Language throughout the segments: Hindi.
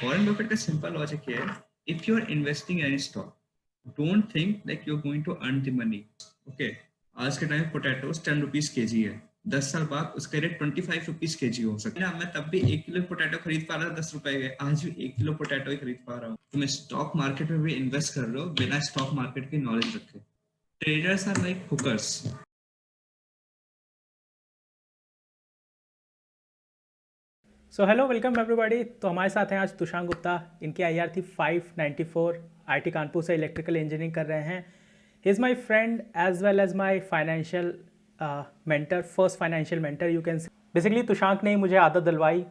वॉरेन बफेट का सिंपल लॉजिक ये है, if you are investing any stock, don't think like you are going to earn the money. Okay, आज के टाइम पोटैटोस 10 रुपीज केजी है, 10 साल बाद उसका रेट 25 रुपीज केजी हो सकता है ना। मैं तब भी 1 किलो पोटैटो खरीद पा रहा था 10 रुपए के, आज भी 1 किलो पोटैटो ही खरीद पा रहा हूँ। तो मैं स्टॉक मार्केट में भी इन्वेस्ट कर रहा हूँ बिना स्टॉक मार्केट की नॉलेज रखे। Traders are like hookers. So hello, welcome everybody. तो हमारे साथ हैं आज तुषार गुप्ता। इनकी आईआर थी 594। आईटी कानपुर से इलेक्ट्रिकल इंजीनियरिंग कर रहे हैं। He is my friend as well as my financial mentor, first financial mentor you can say. Basically Tushar ने मुझे आदत दिलवाई,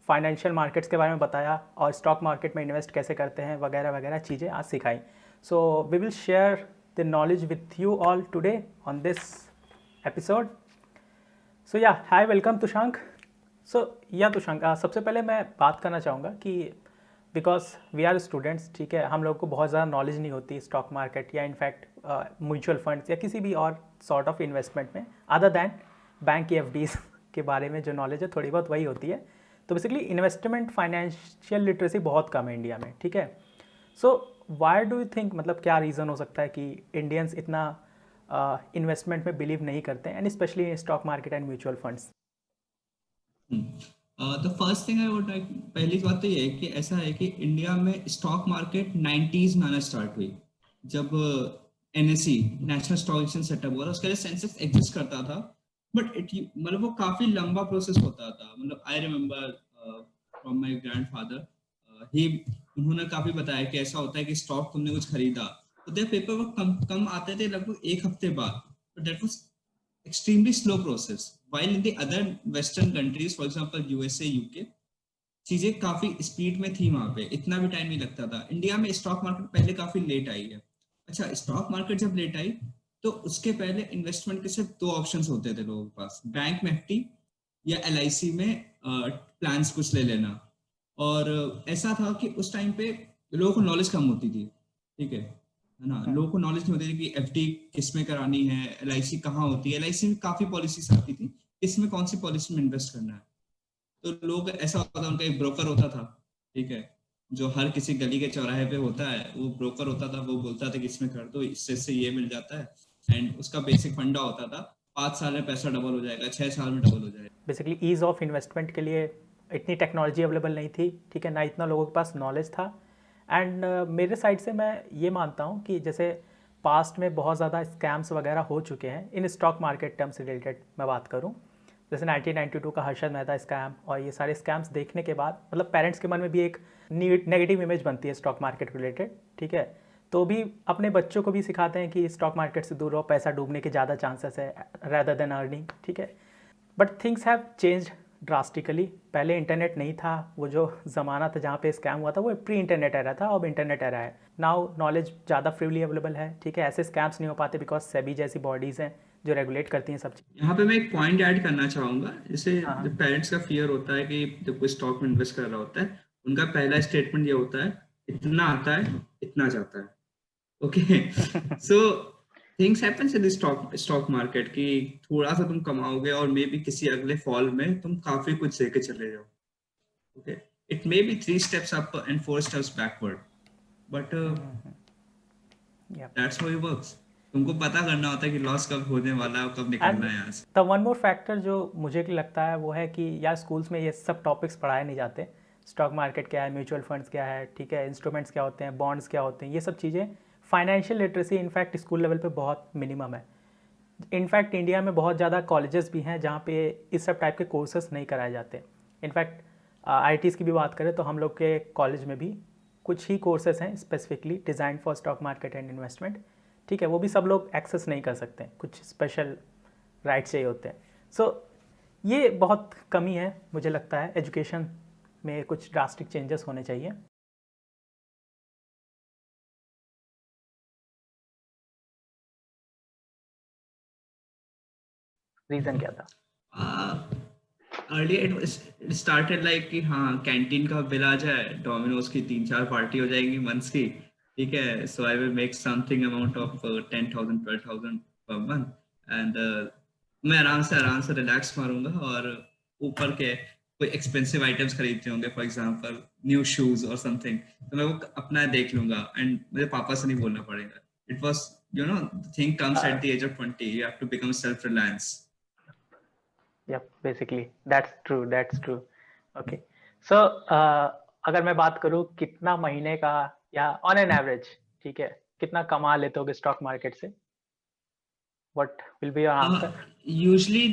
फाइनेंशियल मार्केट्स के बारे में बताया और स्टॉक मार्केट में इन्वेस्ट कैसे करते हैं वगैरह वगैरह चीज़ें आज सिखाई। So we will share the knowledge with you all today on this episode. So yeah hi, welcome Tushar. सो या तुषार, सबसे पहले मैं बात करना चाहूँगा कि बिकॉज वी आर स्टूडेंट्स, ठीक है, हम लोग को बहुत ज़्यादा नॉलेज नहीं होती स्टॉक मार्केट या इनफैक्ट म्यूचुअल फंड्स या किसी भी और सॉर्ट ऑफ इन्वेस्टमेंट में, अदर दैन बैंक की एफडीज़ के बारे में जो नॉलेज है थोड़ी बहुत वही होती है। तो बेसिकली इन्वेस्टमेंट फाइनेंशियल लिटरेसी बहुत कम है इंडिया में, ठीक है। सो वाई डू यू थिंक, मतलब क्या रीज़न हो सकता है कि इंडियंस इतना इन्वेस्टमेंट में बिलीव नहीं करते and specially in stock market and mutual funds? तो first thing I would like, पहली बात तो ये है कि ऐसा है कि इंडिया में स्टॉक मार्केट 90s में आना स्टार्ट हुई, जब NSE national stock exchange setup हुआ था। उसके लिए सेंसेक्स एग्जिस्ट करता था, बट इट मतलब वो काफी लंबा प्रोसेस होता था। मतलब I remember from my grandfather, he उन्होंने काफी बताया कि ऐसा होता है कि स्टॉक तुमने कुछ खरीदा तो देयर पेपर वर्क कम कम आते थे लगभग एक हफ्ते बाद, but that was extremely slow process, while in the other western countries, for example USA UK, चीजें काफी स्पीड में थी, वहां पे इतना भी टाइम नहीं लगता था। इंडिया में स्टॉक मार्केट पहले काफी लेट आई है। अच्छा, स्टॉक मार्केट जब लेट आई तो उसके पहले इन्वेस्टमेंट के सिर्फ दो ऑप्शंस होते थे लोगों के पास, बैंक में एफडी या एलआईसी में प्लान्स कुछ ले लेना। और ऐसा था कि उस टाइम पे लोगों को नॉलेज कम होती थी, ठीक है ना। लोगों को नॉलेज नहीं होती थी कि एफडी किस में करानी है, एलआईसी कहाँ होती है। एलआईसी में काफी पॉलिसीज आती थी, किसमें कौन सी पॉलिसी में इन्वेस्ट करना है। तो लोग, ऐसा होता था, उनका एक ब्रोकर होता था, ठीक है, जो हर किसी गली के चौराहे पे होता है, वो ब्रोकर होता था। वो बोलता था कि इसमें कर दो, इससे ये मिल जाता है, एंड उसका बेसिक फंडा होता था 5 साल में पैसा डबल हो जाएगा, 6 साल में डबल हो जाएगा। बेसिकली ईज़ ऑफ इन्वेस्टमेंट के लिए इतनी टेक्नोलॉजी अवेलेबल नहीं थी, ठीक है, ना इतना लोगों के पास नॉलेज था। एंड मेरे साइड से मैं ये मानता हूँ कि जैसे पास्ट में बहुत ज़्यादा स्कैम्स वगैरह हो चुके हैं इन स्टॉक मार्केट टर्म से रिलेटेड मैं बात करूँ, जैसे 1992 का हर्षद मेहता स्कैम और ये सारे स्कैम्स देखने के बाद मतलब पेरेंट्स के मन में भी एक नेगेटिव इमेज बनती है स्टॉक मार्केट रिलेटेड, ठीक है। तो भी अपने बच्चों को भी सिखाते हैं कि स्टॉक मार्केट से दूर रहो, पैसा डूबने के ज़्यादा चांसेस है रैदर देन अर्निंग, ठीक है। But things have changed drastically. पहले इंटरनेट नहीं था, वो जो ज़माना था जहाँ पे स्कैम हुआ था वो प्री इंटरनेट एरा था, अब इंटरनेट एरा है। नाउ नॉलेज ज़्यादा फ्रीली अवेलेबल है, ठीक है, ऐसे स्कैम्स नहीं हो पाते बिकॉज सेबी जैसी बॉडीज़ हैं जो रेगुलेट करती हैं सब चीज़। यहाँ पे मैं एक पॉइंट ऐड करना चाहूंगा। जैसे हाँ हाँ। पेरेंट्स का फियर होता है कि जब कोई स्टॉक में इन्वेस्ट कर रहा होता है, उनका पहला स्टेटमेंट ये होता है, इतना आता है इतना जाता है। Okay, so things happens in stock market कि थोड़ा सा तुम कमाओगे और मे बी किसी अगले फॉल में तुम काफी कुछ लेके चले जाओ। Okay, it may be 3 steps up and 4 steps backward, but या दैट्स हाउ इट वर्क्स। तुमको पता करना होता है कि लॉस कब होने वाला है और कब एंड निकलना है यहाँ से। द वन मोर फैक्टर जो मुझे लगता है वो है कि यार स्कूल्स में ये सब टॉपिक्स पढ़ाए नहीं जाते। स्टॉक मार्केट क्या है, म्यूचुअल फंड्स क्या है, ठीक है, इंस्ट्रूमेंट्स क्या होते हैं, बॉन्ड्स क्या होते हैं, ये सब चीज़ें financial literacy in fact school level पे बहुत मिनिमम है। इनफैक्ट इंडिया में बहुत ज़्यादा कॉलेजेस भी हैं जहाँ पे इस सब टाइप के कोर्सेस नहीं कराए जाते। इनफैक्ट आईटीज़ की भी बात करें तो हम लोग के कॉलेज में भी कुछ ही कोर्सेज हैं specifically design for stock market and investment, ठीक है, वो भी सब लोग एक्सेस नहीं कर सकते, कुछ स्पेशल राइट्स चाहिए होते हैं। सो ये बहुत कमी है, मुझे लगता है एजुकेशन में कुछ ड्रास्टिक चेंजेस होने चाहिए। रीज़न क्या था? अर्ली इट स्टार्टेड लाइक कि हाँ, कैंटीन का बिल आ जाए, डोमिनोज की 3-4 पार्टी हो जाएगी मंथ्स की, ठीक है। So I will make something amount of 10,000 12,000 per month, and मैं आराम से रिलैक्स मारूंगा और ऊपर के कोई एक्सपेंसिव आइटम्स खरीदते होंगे, फॉर एग्जांपल न्यू शूज और समथिंग, तो मैं वो अपना देख लूंगा एंड मुझे पापा से नहीं बोलना पड़ेगा. It was, you know, thing comes at the age of 20. You have to become self reliance. Yep, basically that's true. Okay, so अगर मैं बात करूँ कितना महीने का या ऑन एन एवरेज, ठीक है, कितना कमा लेते होगे स्टॉक मार्केट से? What will be your answer? Usually,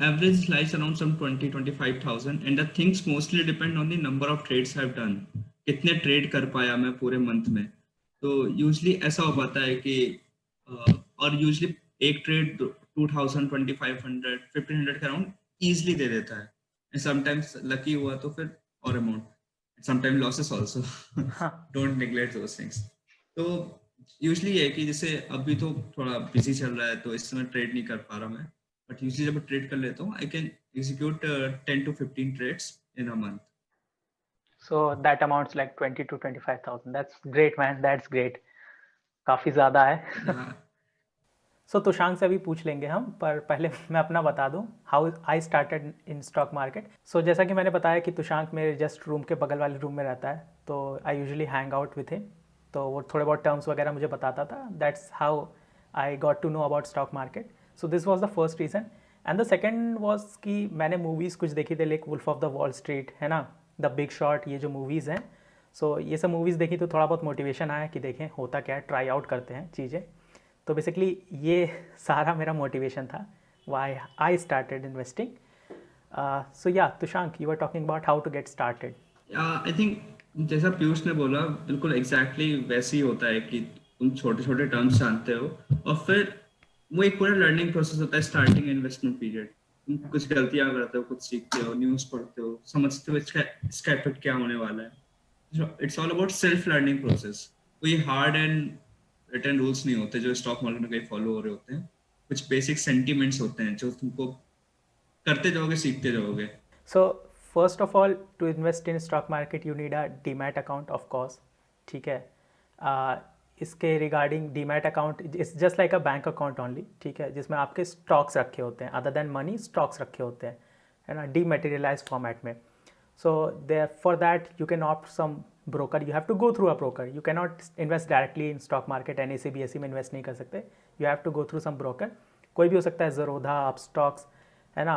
average lies around some 20-25,000, and the things mostly depend on the number of trades I've done. कितने ट्रेड कर पाया मैं पूरे मंथ में. तो यूजली ऐसा हो पाता है कि और यूजली एक ट्रेड 2000, 2500, 1500 के अराउंड इजिली दे देता है. समटाइम्स लकी हुआ तो फिर और अमाउंट, समटाइम लॉसेस आल्सो. हाँ. Don't neglect those things. तो यूजली ये है कि जैसे अभी तो थोड़ा बिजी चल रहा है तो इस समय ट्रेड नहीं कर पा रहा मैं, बट यूजली जब ट्रेड कर लेता हूँ I can execute 10 to 15 trades in a month. So that amounts like 20 to 25,000. That's great, man. That's great. काफ़ी ज़्यादा है. सो तुषांग से अभी पूछ लेंगे हम, पर पहले मैं अपना बता दूं how I started in stock market. So जैसा कि मैंने बताया कि तुषांग मेरे जस्ट रूम के बगल वाले रूम में रहता है, तो I usually hang out with him. तो वो थोड़े बहुत टर्म्स वगैरह मुझे बताता था. That's how I got to know about stock market. So this was the first reason. And the second was कि मैंने मूवीज़ कुछ देखी थी, like wolf of the wall street है ना, द बिग शॉट, ये जो मूवीज़ हैं. सो ये सब मूवीज़ देखी तो थोड़ा बहुत मोटिवेशन आया कि देखें होता क्या है, ट्राई आउट करते हैं चीज़ें. तो बेसिकली ये सारा मेरा मोटिवेशन था why I started investing. So yeah Tushank, you are talking about how to get started. I think जैसा पीयूष ने बोला बिल्कुल एग्जैक्टली वैसे ही होता है कि तुम छोटे छोटे टर्म्स जानते हो और फिर वो एक पूरा लर्निंग प्रोसेस होता है. स्टार्टिंग इन्वेस्टमेंट पीरियड, तुम कुछ गलतियां करते हो, कुछ सीखते हो, न्यूज़ पढ़ते हो, समझते हो इसका इफेक्ट क्या होने वाला है. It's all about self learning process. कोई हार्ड एंड रिटन रूल्स नहीं होते जो स्टॉक मार्केट में कहीं फॉलो हो रहे होते हैं. कुछ बेसिक सेंटिमेंट्स होते हैं जो तुमको करते जाओगे, सीखते जाओगे. So first of all, to invest in stock market you need a demat account of course. ठीक है. इसके regarding demat account is just like a bank account only. ठीक है, जिसमें आपके स्टॉक्स रखे होते हैं, अदर देन मनी स्टॉक्स रखे होते हैं, है ना, डीमेटेरियलाइज फॉर्मेट में. So there, for that you can opt some broker. You have to go through a broker. You cannot invest directly in stock market. NSE BSE में invest नहीं कर सकते. You have to go through some broker. कोई भी हो सकता है, ज़रोधा, अपस्टॉक्स, है ना.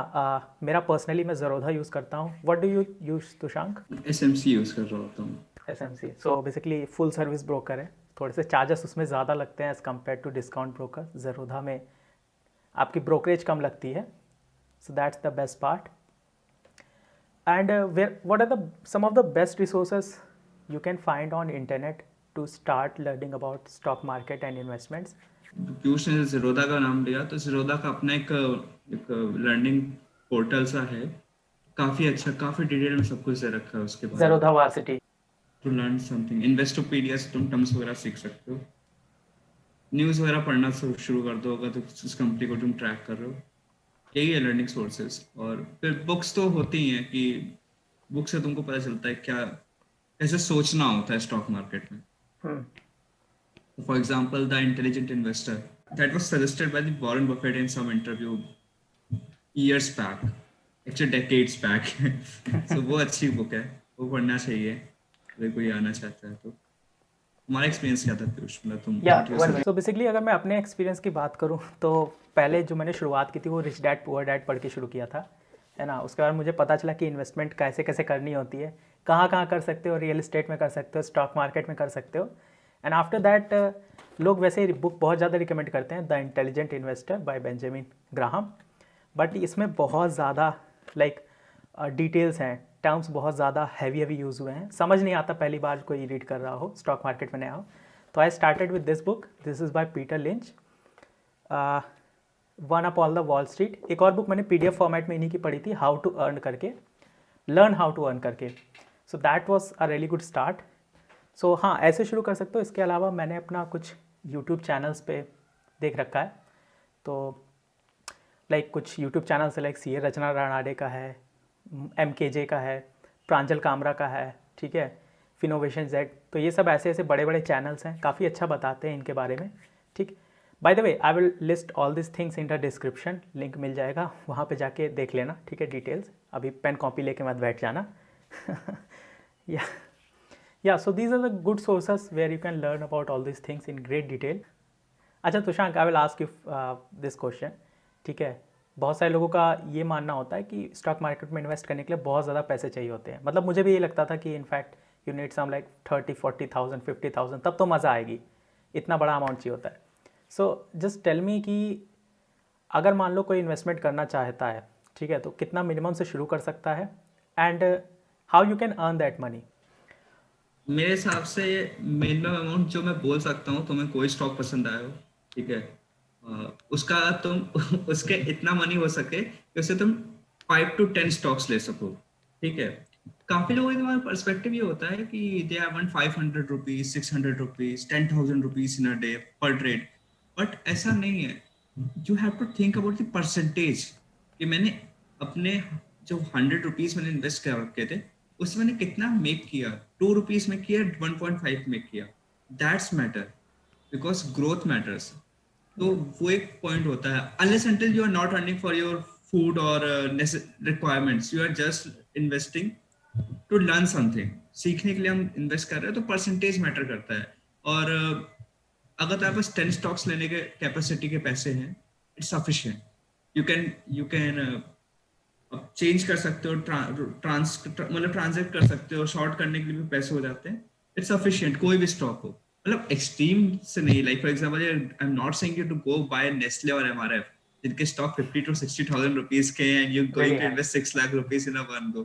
मेरा पर्सनली मैं ज़रोधा यूज़ करता हूँ. What do you use Tushank? SMC use कर रहा होता हूँ. SMC. So basically full service broker है. थोड़े से चार्जेस उसमें ज़्यादा लगते हैं as compare to discount broker. Zerodha में आपकी ब्रोकरेज कम लगती है. So that's the best part. And what are some of the best resources you can find on internet to start learning about stock market and investments? Piyush ने ज़रोधा का नाम लिया तो ज़रोधा का अपना एक लर्निंग पोर्टल सा है, काफ़ी अच्छा, काफ़ी डिटेल में सब कुछ दे रखा है उसके बारे में. Zerodha varsity. To learn something. Investopedia से तुम टर्म्स वगैरह सीख सकते हो. न्यूज़ वगैरह पढ़ना शुरू कर दो अगर तो उस कंपनी को तुम ट्रैक कर रहे हो. यही है लर्निंग सोर्सेज. और फिर बुक्स तो होती ही हैं कि बुक से तुमको पता चलता है क्या कैसे सोचना होता है स्टॉक मार्केट में. For example the intelligent investor, that was suggested by the Warren Buffett in some interview years back, actually decades back. So वो अच्छी बुक है, वो पढ़ना चाहिए अगर कोई आना चाहता है तो. हमारा एक्सपीरियंस क्या था पीयूष, मतलब तुम? सो बेसिकली अगर मैं अपने एक्सपीरियंस की बात करूं तो पहले जो मैंने शुरुआत की थी वो रिच डैड पुअर डैड पढ़ के शुरू किया था, है ना. उसके बाद मुझे पता चला कि इन्वेस्टमेंट कैसे कैसे करनी होती है, कहाँ कहाँ कर सकते हो, रियल इस्टेट में कर सकते हो, स्टॉक मार्केट में कर सकते हो. एंड आफ्टर दैट लोग वैसे बुक बहुत ज़्यादा रिकमेंड करते हैं, the intelligent investor bye Benjamin Graham. But इसमें बहुत ज़्यादा डिटेल्स हैं, टर्म्स बहुत ज़्यादा हैवी यूज़ हुए हैं, समझ नहीं आता पहली बार कोई रीड कर रहा हो, स्टॉक मार्केट में नया हो. तो I started with this book. This is by Peter lynch, one up on the wall street. एक और बुक मैंने PDF फॉर्मेट में इन्हीं की पढ़ी थी, हाउ टू अर्न करके, लर्न हाउ टू अर्न करके. So that was a really good start. So हाँ, ऐसे शुरू कर सकते हो. इसके अलावा मैंने अपना कुछ यूट्यूब चैनल्स पे देख रखा है. तो लाइक कुछ यूट्यूब चैनल्स लाइक CA रचना राणाडे का है, MKJ का है, प्रांजल कामरा का है, ठीक है, फिनोवेशन Z. तो ये सब ऐसे ऐसे बड़े बड़े चैनल्स हैं, काफ़ी अच्छा बताते हैं इनके बारे में, ठीक. By the way I will list all this things in the description, link मिल जाएगा, वहाँ पे जाके देख लेना, ठीक है, डिटेल्स। अभी पेन कॉपी लेके मत बैठ जाना। Yeah so these are the good sources where you can learn about all this things in great detail. अच्छा Tushank, I will ask you this question, ठीक है। बहुत सारे लोगों का ये मानना होता है कि स्टॉक मार्केट में इन्वेस्ट करने के लिए बहुत ज़्यादा पैसे चाहिए होते हैं। मतलब मुझे भी ये लगता था कि in fact you need some like 30-40,000 50,000, तब तो मज़ा आएगी, इतना बड़ा अमाउंट चाहिए होता है। सो जस्ट टेल मी कि अगर मान लो कोई इन्वेस्टमेंट करना चाहता है, ठीक है, तो कितना मिनिमम से शुरू कर सकता है, and how you can earn that money? मेरे हिसाब से मिनिमम अमाउंट जो मैं बोल सकता हूँ, तुम्हें कोई स्टॉक पसंद आया हो, ठीक है, उसका तुम उसके इतना मनी हो सके कि उससे तुम 5 to 10 स्टॉक्स ले सको, ठीक है। काफी लोगों का पर्सपेक्टिव ये होता है कि they have earn 500 rupees, 600 rupees, 10,000 rupees in a day पर ट्रेड, बट ऐसा नहीं है। You have to think about the percentage कि मैंने अपने जो 100 रुपीज मैंने इन्वेस्ट कर रखे थे, उसमें मैंने कितना मेक किया, 2 रुपीज में किया, 1.5 में किया, that's matter, because growth matters. तो वो एक पॉइंट होता है, unless until you are not earning for your food और requirements, you are just investing to learn something, सीखने के लिए हम इन्वेस्ट कर रहे हैं, तो परसेंटेज मैटर करता है। और अगर तुम्हारे पास 10 स्टॉक्स लेने के कैपेसिटी के पैसे हैं, it's sufficient. You can change कर सकते हो, मतलब ट्रांजेक्ट कर सकते हो, शॉर्ट करने के लिए भी पैसे हो जाते हैं, इट्स सफिशिएंट, कोई भी स्टॉक हो। मतलब एक्सट्रीम से नहीं, like for example I am not saying you to go buy Nestle और एमआरएफ जिनके स्टॉक 50,000 to 60,000 रुपीस के हैं, and you going to invest 6 lakh rupees in a one go.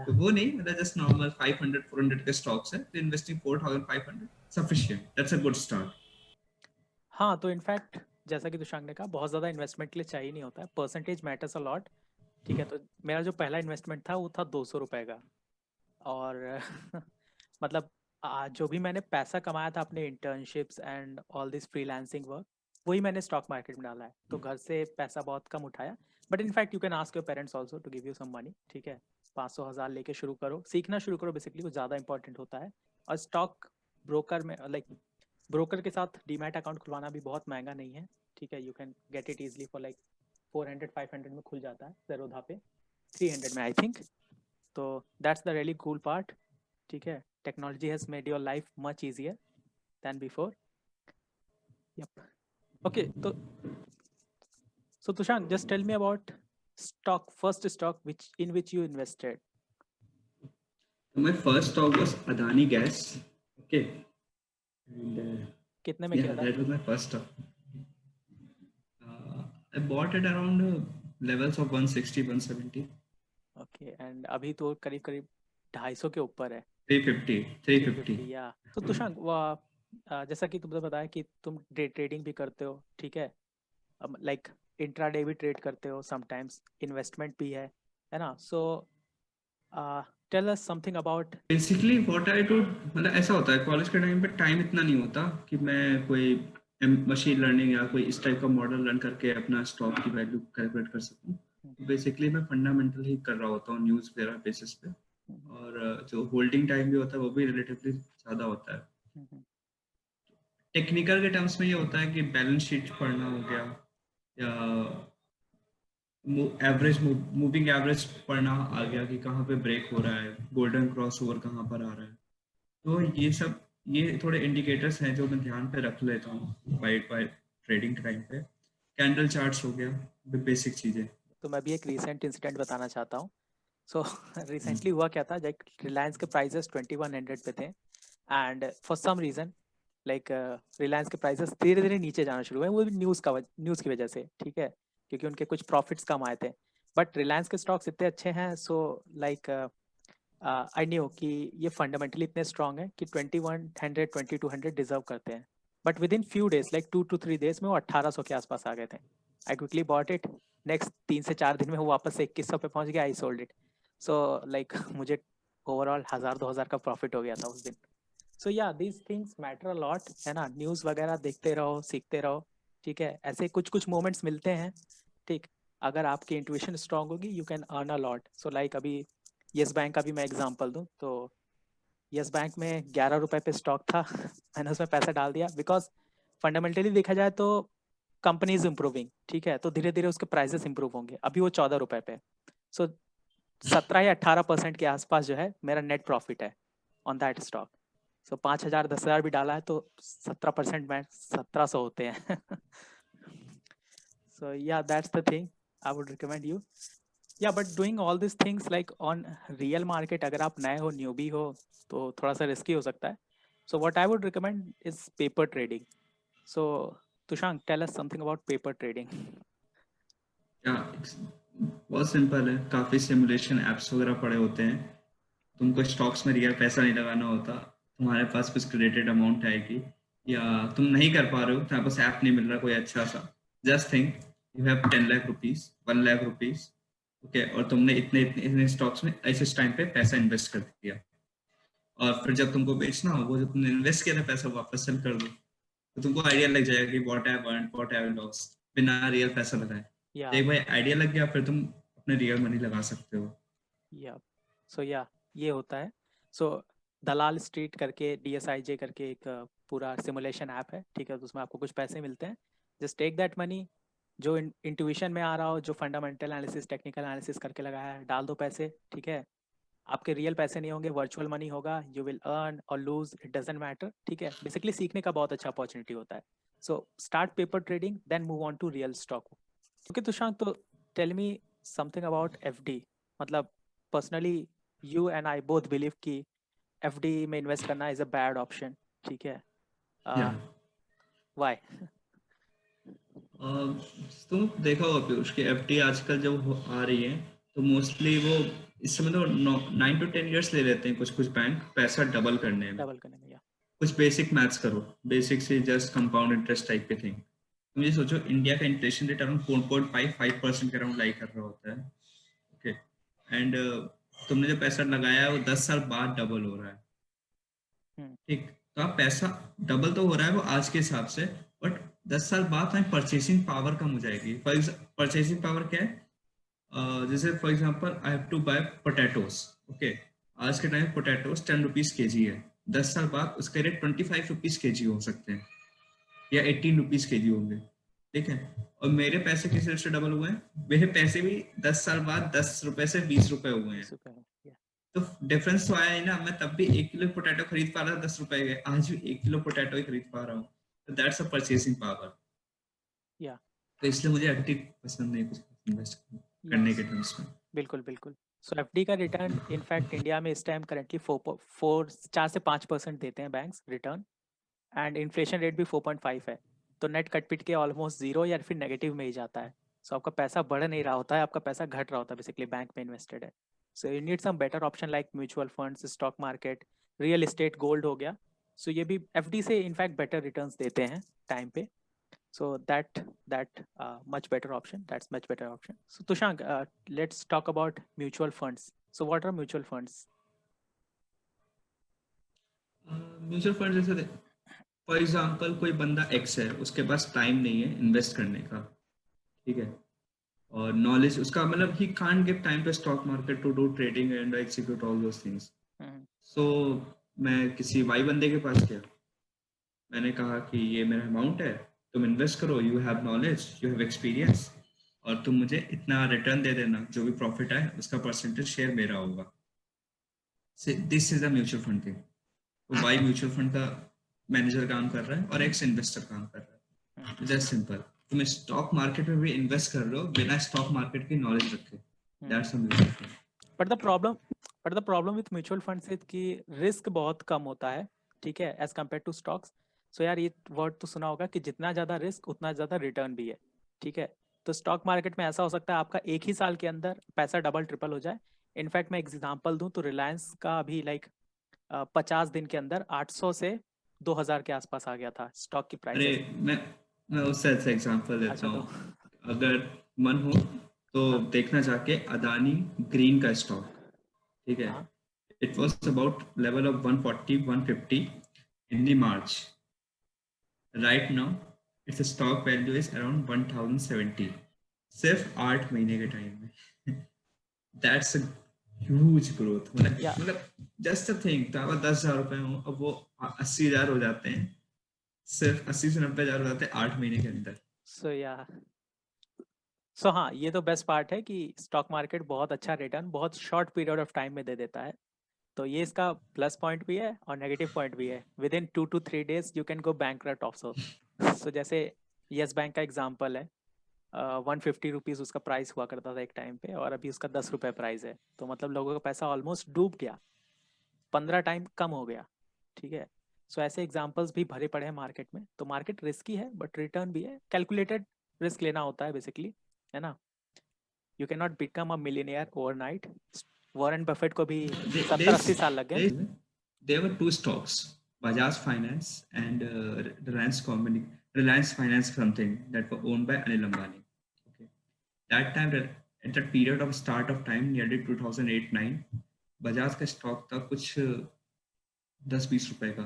तो वो नहीं, मतलब जस्ट नॉर्मल 500-400 के स्टॉक्स है, investing 4,500 sufficient, that's a good start. हाँ, तो इनफैक्ट जैसा कि तुषांक ने कहा, बहुत ज़्यादा इन्वेस्टमेंट के लिए चाहिए नहीं होता है, परसेंटेज मैटर्स अ लॉट, ठीक है। तो मेरा जो पहला इन्वेस्टमेंट था वो था 200 रुपये का, और मतलब जो भी मैंने पैसा कमाया था अपने internships and all this freelancing work, वही मैंने स्टॉक मार्केट में डाला है। तो घर से पैसा बहुत कम उठाया, but in fact you can ask your parents also to give you some money, ठीक है। 500-1000 लेके शुरू करो, सीखना शुरू करो, बेसिकली वो ज़्यादा इंपॉर्टेंट होता है। और स्टॉक ब्रोकर में, लाइक ब्रोकर के साथ डीमैट अकाउंट खुलवाना भी बहुत महंगा नहीं है, ठीक है। You can get it easily for like 400-500 में खुल जाता है ज़ेरोधा पे, 300 में आई थिंक। तो that's the really cool part, ठीक है। Technology has made your life much easier than before. Yup, okay. तो so Tushank, just tell me about stock, first stock in which you invested. My first stock was Adani Gas, okay, and कितने में किया था? that was my first stock. I bought it around levels of 160-170. Okay, and अभी तो करीब करीब 250 के ऊपर है। 350. या तो तुषांक, जैसा कि तुमने बताया कि तुम डे ट्रेडिंग भी करते हो, ठीक है, लाइक इंट्राडे भी ट्रेड करते हो, समटाइम्स इन्वेस्टमेंट भी है ना। So tell us something about. Basically what I do, मतलब ऐसा होता है कॉलेज के टाइम पे टाइम इतना नहीं होता कि मैं कोई मशीन लर्निंग या कोई इस टाइप का मॉडल रन करके अपना स्टॉक की वैल्यू कैलकुलेट कर सकूं। बेसिकली मैं फंडामेंटल ही कर रहा होता हूँ न्यूज़ वगैरह बेसिस पे, और जो होल्डिंग टाइम भी होता है वो भी रिलेटिवली ज़्यादा होता है। टेक्निकल के टर्म्स में ये होता है कि बैलेंस शीट पढ़ना हो गया, या एवरेज मूविंग एवरेज पढ़ना आ गया कि कहाँ पे ब्रेक हो रहा है, गोल्डन क्रॉस ओवर कहाँ पर आ रहा है। तो ये थोड़े इंडिकेटर्स हैं जो मैं ध्यान पे रख लेता हूँ बाय ट्रेडिंग टाइम पे। कैंडल चार्ट्स हो गया, बेसिक चीजें। तो मैं भी एक रिसेंट इंसिडेंट बताना चाहता हूँ। सो रिसेंटली हुआ क्या था, लाइक रिलायंस के प्राइजेस 2100 पे थे, and for some reason like Reliance के प्राइसेस धीरे धीरे नीचे जाना शुरू हुए, वो भी न्यूज़ की वजह से, ठीक है, क्योंकि उनके कुछ प्रॉफिट्स कम आए थे। बट रिलायंस के स्टॉक्स इतने अच्छे हैं, सो लाइक आई न्यू कि ये फंडामेंटली इतने स्ट्रॉन्ग है कि 2100 2200 डिजर्व करते हैं। But with in few days, like 2 to 3 days में वो 1800 के आसपास आ गए थे। I quickly bought it, next 3 से 4 दिन में वो वापस से 2100 पे पहुंच गया, I sold it. So like मुझे ओवरऑल 1000-2000 का प्रॉफिट हो गया था उस दिन। सो या these things matter a lot, है ना। न्यूज़ वगैरह देखते रहो, सीखते रहो, ठीक है। ऐसे कुछ कुछ मोमेंट्स मिलते हैं, ठीक। अगर आपकी इंट्यूशन स्ट्रांग होगी, you can earn a lot. So like अभी येस बैंक का भी मैं एग्जांपल दूं तो येस बैंक में 11 रुपए पे स्टॉक था मैंने उसमें पैसा डाल दिया, बिकॉज फंडामेंटली देखा जाए तो कंपनी इज इम्प्रूविंग, ठीक है, तो धीरे धीरे उसके प्राइसेस इंप्रूव होंगे। अभी वो 14 रुपए पे, सो 17 या 18% के आसपास जो है मेरा नेट प्रॉफिट है ऑन दैट स्टॉक। सो 5,000 10,000 भी डाला है तो 17% में 1,700 होते हैं। So yeah that's the thing I would recommend you. Yeah but doing all this things like on real market, अगर आप नए हो, न्यूबी हो, तो थोड़ा सा रिस्की हो सकता है। So what I would recommend is paper trading. So Tushank, tell us something about paper trading. क्या, बहुत सिंपल है, काफी सिमुलेशन एप्स वगैरह पड़े होते हैं। तुमको स्टॉक्स में रियल पैसा नहीं लगाना होता, तुम्हारे पास कुछ क्रेडिटेड अमाउंट आएगी, या तुम नहीं कर पा रहे हो, तुम्हारे पास ऐप नहीं मिल रहा कोई अच्छा सा, just think you have 10 lakh rupees, 1 lakh rupees, okay, और तुमने इतने इतने इतने स्टॉक्स में ऐसे टाइम पे पैसा इन्वेस्ट कर दिया, और फिर जब तुमको बेचना हो, वो जो तुमने इन्वेस्ट किया था पैसा वापस सेल कर दो, तो तुमको आइडिया लग जाएगा कि what I earn, what I loss, बिना रियल पैसा लगाए। या तो एक बार आइडिया लग गया, फिर तुम अपने रियल मनी लगा सकते हो। या सो या ये होता है। सो दलाल स्ट्रीट करके, DSIJ करके एक पूरा सिमुलेशन ऐप है, ठीक है, तो उसमें आपको कुछ पैसे मिलते हैं। जस्ट टेक दैट मनी, जो इंट्यूशन में आ रहा हो, जो फंडामेंटल एनालिसिस, टेक्निकल एनालिसिस करके लगाया है, डाल दो पैसे, ठीक है। आपके रियल पैसे नहीं होंगे, वर्चुअल मनी होगा, यू विल अर्न और लूज, इट डजेंट मैटर, ठीक है। बेसिकली सीखने का बहुत अच्छा अपॉर्चुनिटी होता है। So start paper trading, then move on to real stock. Okay Tushank, तो tell me something about FD। मतलब personally you and I both believe कि FD में इन्वेस्ट करना इज अ बैड ऑप्शन, ठीक है। या व्हाई? तुम देखा होगा पीयूष कि एफडी आजकल जब आ रही है, तो मोस्टली वो इस समय तो 9 to 10 years ले लेते हैं कुछ कुछ बैंक पैसा डबल करने में। डबल करने में, या कुछ बेसिक मैथ्स करो, बेसिक से जस्ट कंपाउंड इंटरेस्ट टाइप के थिंग। तुम ये सोचो, इंडिया का इन्फ्लेशन रेट अराउंड 4.55% के अराउंड लाई कर रहा होता है, ओके, एंड तुमने जो पैसा लगाया है वो 10 साल बाद डबल हो रहा है, ठीक। तो आप पैसा डबल तो हो रहा है वो आज के हिसाब से, बट 10 साल बाद हमारी परचेसिंग पावर कम हो जाएगी। परचेसिंग पावर क्या है? जैसे for example I have to buy potatoes, okay, आज के टाइम पोटैटोस 10 रुपीज kg है, 10 साल बाद उसके रेट 25 रुपीज kg हो सकते हैं, या 18 रुपीज kg होंगे, ठीक है। और मेरे पैसे किस रेट से डबल हुए हैं? मेरे पैसे भी 10 साल बाद 10 रुपए से 20 रुपए हुए हैं। 20 रुपये, या तो डिफरेंस तो आया ही ना, मैं तब भी 1 किलो पोटैटो खरीद पा रहा था 10 रुपए के, आज भी 1 किलो पोटैटो ही खरीद पा रहा हूँ। तो दैट्स अ परचेसिंग पावर। या तो इसलिए मुझे एफडी पसंद नहीं, कुछ इन्वेस्ट करने के टर्म्स में। बिल्कुल बिल्कुल। सो FD का रिटर्न इनफैक्ट इंडिया में इस टाइम करेंटली 4 से 5% देते हैं banks return, and inflation rate भी 4.5 है। तो नेट कट पिट के ऑलमोस्ट जीरो या फिर नेगेटिव में ही जाता है। सो आपका पैसा बढ़ नहीं रहा होता है, आपका पैसा घट रहा होता है, बेसिकली बैंक में इन्वेस्टेड है। So you need some better option like mutual funds, stock market, real estate, gold हो गया। सो ये भी FD से इनफैक्ट बेटर रिटर्न्स देते हैं टाइम पे। So that much better option. That's much better option. So Tushank, let's talk about mutual funds. So what are mutual funds? Mutual fund जैसे फॉर एग्जांपल कोई बंदा एक्स है, उसके पास टाइम नहीं है इन्वेस्ट करने का, ठीक है, और नॉलेज उसका, मतलब ही can't give time to stock market to do trading and execute all those things. So मैं किसी वाई बंदे के पास गया, मैंने कहा कि ये मेरा अमाउंट है, तुम इन्वेस्ट करो, you have knowledge, you have experience, और तुम मुझे इतना रिटर्न दे देना, जो भी प्रॉफिट है उसका परसेंटेज शेयर मेरा होगा। This is a mutual fund thing. तो वाई म्यूचुअल फंड का मैनेजर काम कर रहा है और एक्स इन्वेस्टर काम कर रहा है, जस्ट सिंपल। तुम स्टॉक मार्केट में भी इन्वेस्ट कर रहे हो बिना स्टॉक मार्केट की नॉलेज रखे, that's a mutual fund. But the problem with mutual funds is कि रिस्क बहुत कम होता है, ठीक है, एज कम्पेयर टू स्टॉक्स। सो यार ये वर्ड तो सुना होगा कि जितना ज़्यादा रिस्क उतना ज़्यादा रिटर्न भी है, ठीक है। तो स्टॉक मार्केट में ऐसा हो सकता है आपका एक ही साल के अंदर पैसा डबल ट्रिपल हो जाए। इनफैक्ट मैं एग्जाम्पल दूं तो रिलायंस का अभी लाइक 50 दिन के अंदर 800 से 2000 के आसपास आ गया था स्टॉक की अरे प्राइसेस। मैं उससे अच्छा एग्जांपल देता अच्छा तो हूँ, अगर मन हो तो हाँ देखना जाके अदानी ग्रीन का स्टॉक, ठीक है, हाँ it was about level of 140 150 in the March, right now it's stock value is around 1070, सिर्फ 8 महीने के टाइम में। That's a huge growth. या मतलब जस्ट अ थिंक, तो अगर 10,000 रुपए हो, अब वो 80,000 हो जाते हैं, सिर्फ 80 से 90,000 हो जाते हैं 8 महीने के अंदर। सो या सो हाँ, ये तो बेस्ट पार्ट है कि स्टॉक मार्केट बहुत अच्छा रिटर्न बहुत शॉर्ट पीरियड ऑफ टाइम में दे देता है। तो ये इसका प्लस पॉइंट भी है और नेगेटिव पॉइंट भी है। Within 2 to 3 days you can go bankrupt also. So जैसे यस बैंक का एग्जांपल है, 150 रुपीज़ उसका प्राइस हुआ करता था एक टाइम पे, और अभी उसका 10 रुपये प्राइस है। तो मतलब लोगों का पैसा ऑलमोस्ट डूब गया, 15 टाइम कम हो गया। ठीक है। सो ऐसे एग्जाम्पल्स भी भरे पड़े हैं मार्केट में। तो मार्केट रिस्की है बट रिटर्न भी है। कैलकुलेटेड रिस्क लेना होता है बेसिकली, है ना। You can not become a millionaire overnight. Warren Buffett को भी There- 70-80 there's साल लग गए। there there were two stocks, Bajaj Finance and Reliance Company, Reliance Finance something that were owned by Anil Ambani. Okay, that time at the period of start of time nearly 2008-9, Bajaj का स्टॉक था कुछ 10-20 रुपए का।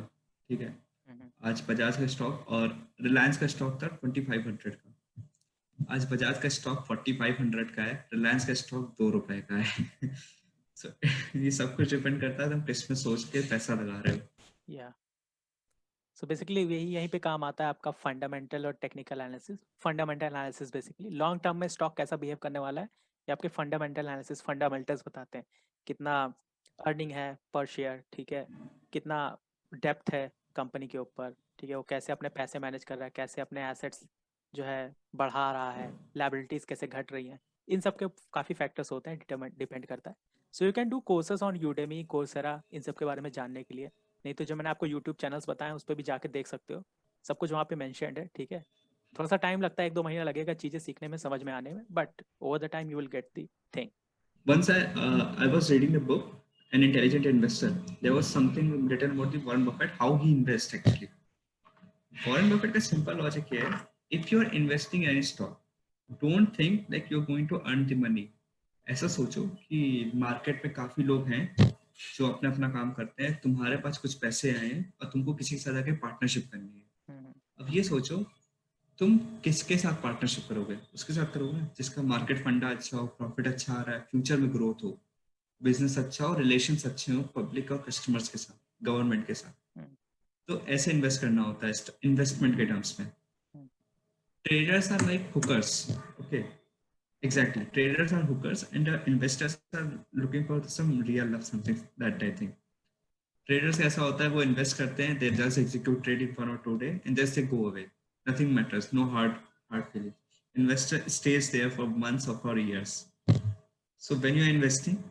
ठीक है, हम्म, आज बजाज का स्टॉक और रिलायंस का स्टॉक था 2500 का। आज बजाज का स्टॉक 4500 का है, रिलायंस का स्टॉक 2 रुपए का है। So, ये सब कुछ डिपेंड करता है तुम किस में सोच के पैसा लगा रहे हो। या सो बेसिकली यही यहीं पे काम आता है आपका फंडामेंटल और technical analysis. Fundamental analysis basically long term में स्टॉक कैसा बिहेव करने वाला है, ये आपके फंडामेंटल एनालिसिस फंडामेंटल्स बताते हैं। कितना अर्निंग है पर शेयर, ठीक है, कितना डेप्थ है कंपनी के ऊपर, ठीक है, वो कैसे अपने पैसे मैनेज कर रहा है, कैसे अपने एसेट्स जो है बढ़ा रहा है, लाइबिलिटीज़ कैसे घट रही हैं। इन सब के काफ़ी फैक्टर्स होते हैं, डिपेंड करता है। So you can do courses on Udemy, Coursera, इन सब के बारे में जानने के लिए। नहीं तो जो मैंने आपको यूट्यूब चैनल्स बताए उस पर भी जाके देख सकते हो, सब कुछ वहाँ पे मैंशनड है। ठीक है, थोड़ा सा टाइम लगता है, 1-2 महीना लगेगा चीज़ें सीखने में, समझ में आने में, but over the time you will get the thing. Once I was reading the book, An Intelligent Investor. There was something written about the Warren Buffett, how he invests actually. Warren Buffett का simple logic है, if you are investing in any stock, don't think like you're going to earn the money. ऐसा सोचो कि मार्केट में काफी लोग हैं जो अपना अपना काम करते हैं, तुम्हारे पास कुछ पैसे आए हैं और तुमको किसी के साथ आके पार्टनरशिप करनी है। अब ये सोचो तुम किसके साथ पार्टनरशिप करोगे, उसके साथ करोगे जिसका मार्केट फंडा अच्छा हो, प्रॉफिट अच्छा आ रहा है, फ्यूचर में ग्रोथ हो, बिजनेस अच्छा हो, रिलेशंस अच्छे हो पब्लिक और कस्टमर्स के साथ, गवर्नमेंट के साथ। तो ऐसे इन्वेस्ट करना होता है इन्वेस्टमेंट के टर्म्स में। Traders are like hookers. Okay, exactly. Traders are hookers, and investors are looking for some real love, something that I think. Traders ऐसा होता है, वो इन्वेस्ट करते हैं, they just execute trade in 1 or 2 days and just they go away. Nothing matters, no hard feeling. Investor stays there for months or for years. So when you are investing,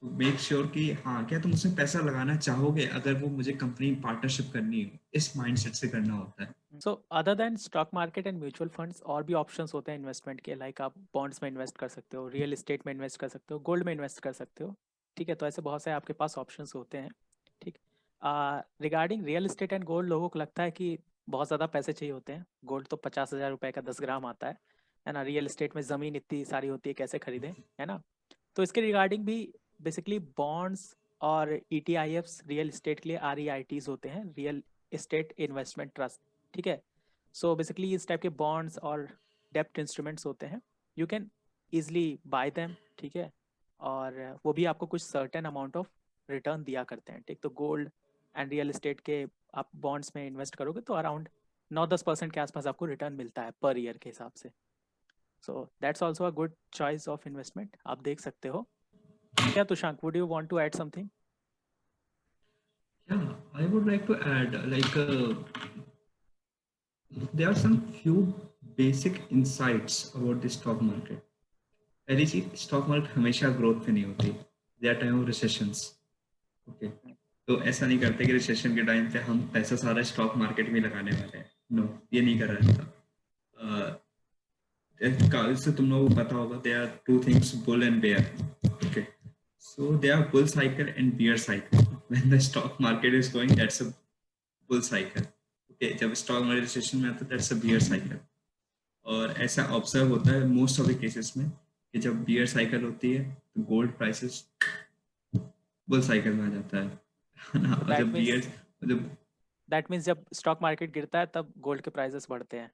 तो मेक श्योर कि हाँ क्या तुम उसमें पैसा लगाना चाहोगे, अगर वो मुझे कंपनी पार्टनरशिप करनी हो, इस माइंडसेट से करना होता है। So other than stock market and mutual funds और भी ऑप्शंस होते हैं इन्वेस्टमेंट के। लाइक आप बॉन्ड्स में इन्वेस्ट कर सकते हो, रियल एस्टेट में इन्वेस्ट कर सकते हो, गोल्ड में इन्वेस्ट कर सकते हो। ठीक है, तो ऐसे बहुत सारे आपके पास ऑप्शंस होते हैं। ठीक, regarding real estate and gold, लोगों को लगता है कि बहुत ज़्यादा पैसे चाहिए होते हैं। गोल्ड तो 50,000 रुपये का 10 ग्राम आता है ना। रियल एस्टेट में ज़मीन इतनी सारी होती है, कैसे खरीदें, है ना। तो इसके रिगार्डिंग भी बेसिकली बॉन्ड्स और ETIFs रियल एस्टेट के लिए REITs होते हैं, रियल एस्टेट इन्वेस्टमेंट ट्रस्ट। ठीक है, सो बेसिकली इस टाइप के बॉन्ड्स और डेप्ट इंस्ट्रूमेंट्स होते हैं, you can easily bye them. ठीक है, और वो भी आपको कुछ सर्टेन अमाउंट ऑफ रिटर्न दिया करते हैं। ठीक, तो गोल्ड एंड रियल एस्टेट के आप बॉन्ड्स में इन्वेस्ट करोगे तो अराउंड 9-10% के आसपास आपको रिटर्न मिलता है पर ईयर के हिसाब से। So that's also a good choice of investment, आप देख सकते हो। क्या Tushank, would you want to add something? Yeah, I would like to add like there are some few basic insights about the stock market. पहली चीज, स्टॉक मार्केट हमेशा ग्रोथ पे नहीं होती, their time of recessions. Okay, तो ऐसा नहीं करते कि रिसेशन के टाइम पे हम पैसा सारा स्टॉक मार्केट में लगाने वाले हैं। नो, ये नहीं कर रहा था। से तुम लोगों को पता होगा, there are two things, bull and bear. Okay, so there are bull cycle and bear cycle. When the stock market is going, that's a bull cycle. Okay, जब स्टॉक मार्केट रिसेशन में आता है, दैट्स अ बियर साइकिल। और ऐसा ऑब्जर्व होता है मोस्ट ऑफ द केसेस में कि जब बियर साइकिल होती है तो गोल्ड प्राइसेस बुल साइकिल में आ जाता है ना। और दैट जब मीन्स बियर जब दैट मीन्स जब स्टॉक मार्केट गिरता है तब गोल्ड के प्राइसेस बढ़ते हैं।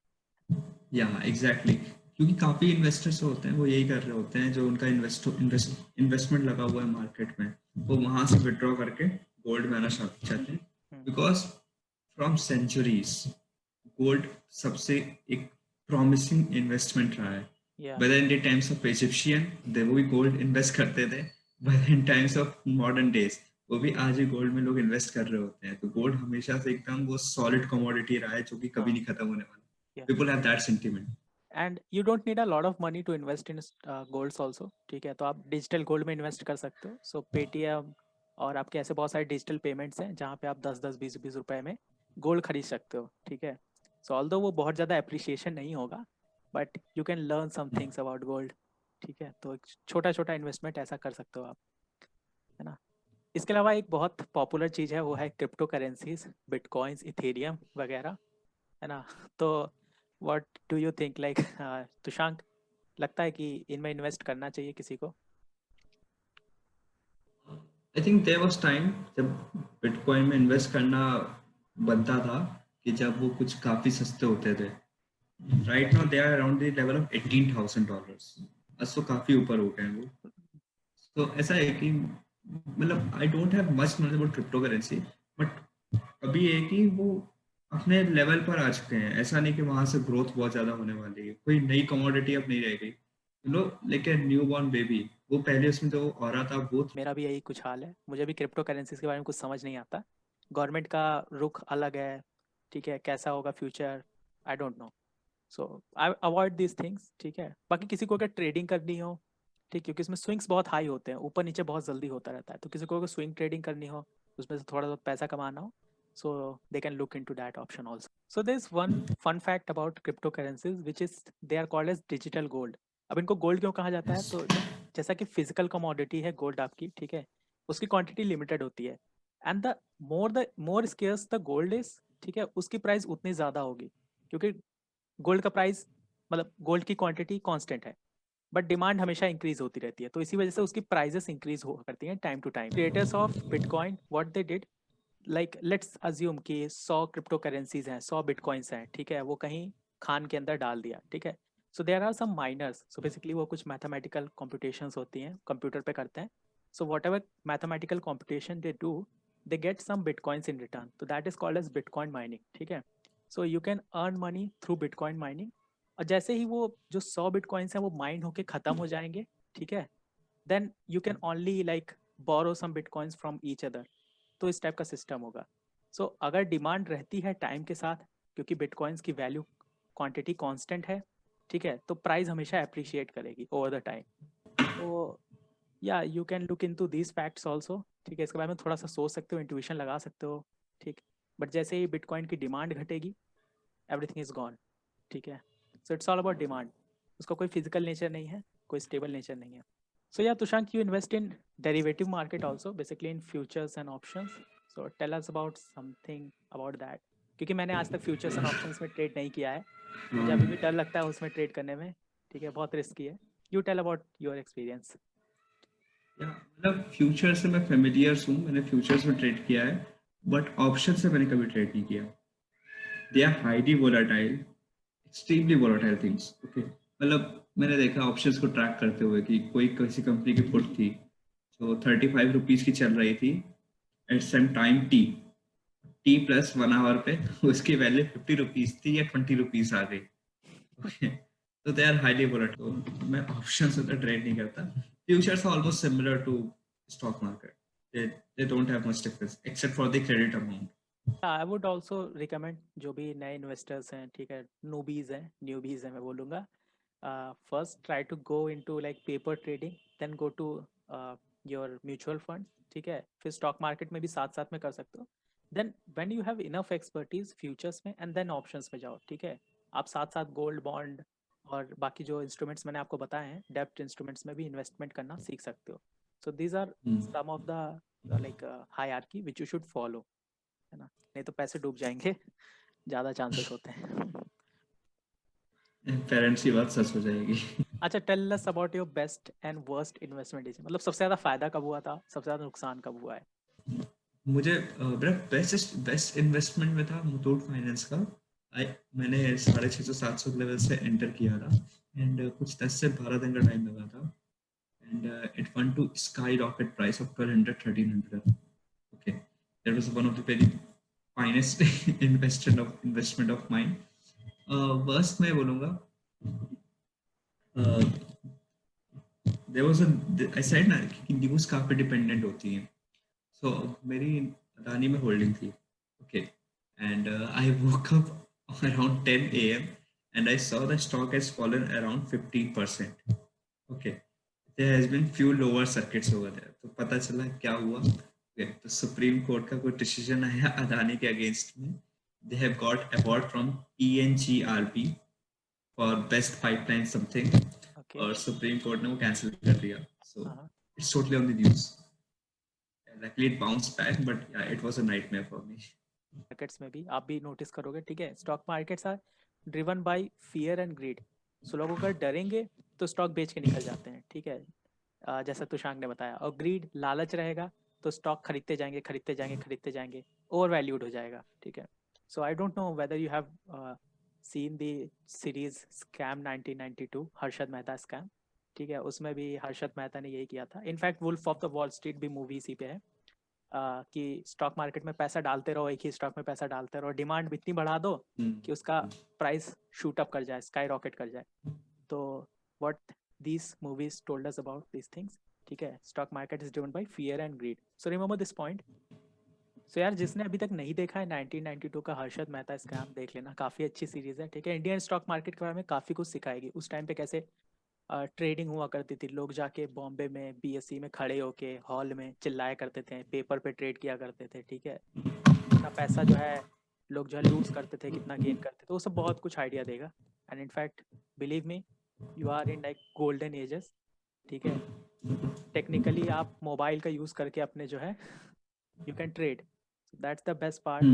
या एग्जैक्टली, क्योंकि काफी इन्वेस्टर्स होते हैं वो यही कर रहे होते हैं, जो उनका इन्वेस्टमेंट लगा हुआ है मार्केट में, वो वहां से विड्रॉ करके गोल्ड में आना चाहते हैं। बिकॉज फ्रॉम सेंचुरीज गोल्ड सबसे एक प्रॉमिसिंग इन्वेस्टमेंट रहा है। Yeah. whether in the times of Egyptian वो भी गोल्ड इन्वेस्ट करते थे, whether in times of modern days वो भी आज ही गोल्ड में लोग इन्वेस्ट कर रहे होते हैं। तो गोल्ड हमेशा से एकदम वो सॉलिड कमोडिटी रहा है जो कि कभी नहीं खत्म होने वाला। Yeah. People have that sentiment. And you don't need a lot of money to invest in golds also, ठीक है? तो आप डिजिटल गोल्ड में इन्वेस्ट कर सकते हो। सो पेटीएम और आपके ऐसे बहुत सारे डिजिटल पेमेंट्स हैं जहाँ पे आप 10-10, 20-20 रुपए में गोल्ड खरीद सकते हो, ठीक है? सो ऑल्दो वो बहुत ज़्यादा एप्रिसिएशन नहीं होगा, but you can learn some things about gold, ठीक है? तो एक छोटा छोटा इन्वेस्टमेंट ऐसा कर सकते हो आप, है ना? इसके अलावा एक बहुत पॉपुलर चीज़ है, वो है क्रिप्टो करेंसीज, बिटकॉइंस, इथेरियम वगैरह, है ना? तो what do you think, like Tushank, लगता है कि इनमें इन्वेस्ट करना चाहिए किसी को? I think there was time जब बिटकॉइन में इन्वेस्ट करना बनता था कि जब वो कुछ काफी सस्ते होते थे। Right now they are around the level of $18,000। आज तो काफी ऊपर हो गए हैं वो। तो ऐसा है कि मतलब I don't have much knowledge about crypto currency, but अभी है कि वो अपने लेवल पर आ चुके हैं। ऐसा नहीं कि वहां से ग्रोथ बहुत ज्यादा होने वाली है, कोई नई कमोडिटी अब नहीं रह गई। लो like a newborn baby, वो पहले उसमें जो ऑरा था वो मेरा भी यही कुछ हाल है, मुझे भी क्रिप्टो करेंसीज के बारे में कुछ समझ नहीं आता। गवर्नमेंट का रुख अलग है, ठीक है? कैसा होगा future, I don't no. So I avoid this things, ठीक है? बाकी किसी को अगर ट्रेडिंग करनी हो, ठीक, क्योंकि इसमें स्विंग्स बहुत हाई होते हैं, ऊपर नीचे बहुत जल्दी होता रहता है, तो किसी को अगर स्विंग ट्रेडिंग करनी हो, उसमें से थोड़ा बहुत पैसा कमाना हो, so they can look into that option also. So there's one fun fact about cryptocurrencies which is they are called as digital gold. अब इनको गोल्ड क्यों कहा जाता है? तो जैसा कि फिजिकल कमोडिटी है गोल्ड आपकी, ठीक है, उसकी क्वांटिटी लिमिटेड होती है, and the more scarce the gold is, ठीक है, उसकी प्राइस उतनी ज़्यादा होगी, क्योंकि गोल्ड का प्राइस, मतलब गोल्ड की क्वांटिटी कांस्टेंट है, बट डिमांड हमेशा इंक्रीज होती रहती है, तो इसी वजह से उसकी प्राइजेस इंक्रीज हो करती हैं time to time. Creators of bitcoin what they did, like let's assume कि 100 क्रिप्टो करेंसीज हैं, 100 बिटकॉइंस हैं, ठीक है, वो कहीं खान के अंदर डाल दिया, ठीक है? So there are some miners, so basically वो कुछ मैथमेटिकल कॉम्पिटिशन्स होती हैं, कंप्यूटर पे करते हैं। So whatever mathematical competition they do, they get some bitcoins in return, तो that is called as bitcoin mining, ठीक है? So you can earn money through bitcoin mining, और जैसे ही वो जो 100 बिटकॉइंस हैं वो माइन होके ख़त्म हो जाएंगे, ठीक है, then you can only like borrow some bitcoins from each other, तो इस टाइप का सिस्टम होगा। सो अगर डिमांड रहती है टाइम के साथ, क्योंकि बिटकॉइंस की वैल्यू क्वांटिटी कांस्टेंट है, ठीक है, तो प्राइस हमेशा अप्रिशिएट करेगी ओवर द टाइम। तो या you can look into these facts also, ठीक है, इसके बारे में थोड़ा सा सोच सकते हो, इंट्यूशन लगा सकते हो, ठीक, बट जैसे ही बिटकॉइन की डिमांड घटेगी, एवरीथिंग इज गॉन, ठीक है? So it's all about demand, उसका कोई फिजिकल नेचर नहीं है, कोई स्टेबल नेचर नहीं है। So yeah, Tushank, you invest in derivative market also, basically in futures and options. So tell us about something about that. क्योंकि मैंने आज तक फ्यूचर्स एंड ऑप्शंस में ट्रेड नहीं किया है, मुझे अभी भी डर लगता है उसमें ट्रेड करने में, ठीक है, बहुत रिस्की है। You tell about your experience. मतलब फ्यूचर से मैं फेमिलियर हूँ, मैंने फ्यूचर्स में ट्रेड किया है, बट ऑप्शन से मैंने कभी ट्रेड नहीं किया। They are highly volatile, extremely volatile things. Okay, मतलब मैंने देखा ऑप्शंस को ट्रैक करते हुए कि कोई किसी कंपनी की पुट थी जो 35 रुपीज की चल रही थी, at some time T T plus 1 hour पे उसकी वैल्यू 50 रुपीज थी या 20 रुपीज आ गई। तो दे आर हाईली वोलाटाइल। मैं ऑप्शंस से ट्रेड नहीं करता। Futures are almost similar to stock market, they don't have much difference except for the credit amount. I would also recommend, जो भी नए इन्वेस्टर्स हैं, ठीक है, न्यूबीज हैं मैं बोलूँगा, first try to go into like paper trading, then go to your mutual fund, ठीक है, फिर स्टॉक मार्केट में भी साथ साथ में कर सकते हो। Then when you have enough expertise futures में, एंड देन ऑप्शंस में जाओ, ठीक है? आप साथ साथ गोल्ड बॉन्ड और बाकी जो इंस्ट्रूमेंट्स मैंने आपको बताए हैं, डेब्ट इंस्ट्रूमेंट्स में भी इन्वेस्टमेंट करना सीख सकते हो। So these are some of the like hierarchy which you should follow, है ना? नहीं तो पैसे डूब जाएंगे, ज़्यादा चांसेस होते हैं। पेरेंट्स की बात सच हो जाएगी। अच्छा, tell us about your best and worst investment decision, मतलब सबसे ज़्यादा फायदा कब हुआ था, सबसे ज़्यादा नुकसान कब हुआ है? मुझे मेरा बेस्ट इन्वेस्टमेंट में था मुथूट फाइनेंस का। मैंने 650-700 लेवल से एंटर किया था, एंड कुछ 10 से 12 दिन का टाइम लगा था, and it went to skyrocket price of 1200-1300. Okay, that was one of the very finest investment of mine. Worst मैं बोलूंगा, देयर वाज आई सेड ना कि न्यूज़ काफी डिपेंडेंट होती है। सो मेरी अडानी में होल्डिंग थी, okay, and I woke up around 10 a.m. and I saw the stock has fallen around 15%. Okay, there has been few lower circuits over there. तो पता चला क्या हुआ। Okay, तो सुप्रीम कोर्ट का कोई डिसीजन आया अदानी के अगेंस्ट में। They have got award from PNGRB for best pipeline something, okay. और सुप्रीम कोर्ट ने वो कैंसिल कर दिया। So हाँ, it's totally on the news. Luckily it bounced back, but yeah, it was a nightmare for me. Markets में भी आप भी नोटिस करोगे, ठीक है, stock markets are driven by fear and greed. So लोग अगर डरेंगे तो स्टॉक बेच के निकल जाते हैं, ठीक है, जैसा तुषांक ने बताया। और ग्रीड, लालच रहेगा तो स्टॉक खरीदते जाएंगे, खरीदते जाएंगे, खरीदते जाएंगे, ओवर वैल्यूड हो जाएगा, ठीक है। So I don't know whether you have seen the series scam 1992, Harshad Mehta scam, ठीक है। उसमें भी हर्षद मेहता ने यही किया था। In fact wolf of the wall street भी मूवी इसी पे है, कि स्टॉक मार्केट में पैसा डालते रहो, एक ही स्टॉक में पैसा डालते रहो, डिमांड इतनी बढ़ा दो कि उसका प्राइस शूट अप कर जाए, स्काई रॉकेट कर जाए। तो what these movies told us about these things, ठीक है। Stock market is driven by fear and greed, so remember this point. So यार, जिसने अभी तक नहीं देखा है 1992 का हर्षद मेहता स्कैम, देख लेना, काफ़ी अच्छी सीरीज़ है, ठीक है। इंडियन स्टॉक मार्केट के बारे में काफ़ी कुछ सिखाएगी। उस टाइम पे कैसे ट्रेडिंग हुआ करती थी, लोग जाके बॉम्बे में बीएसई में खड़े होके हॉल में चिल्लाया करते थे, पेपर पे ट्रेड किया करते थे, ठीक है। कितना पैसा जो है लोग जो है लूज करते थे, कितना गेन करते थे, वो सब बहुत कुछ आइडिया देगा। And in fact believe me, you are in like golden ages, ठीक है। टेक्निकली आप मोबाइल का यूज़ करके अपने जो है you can trade, that's the best part.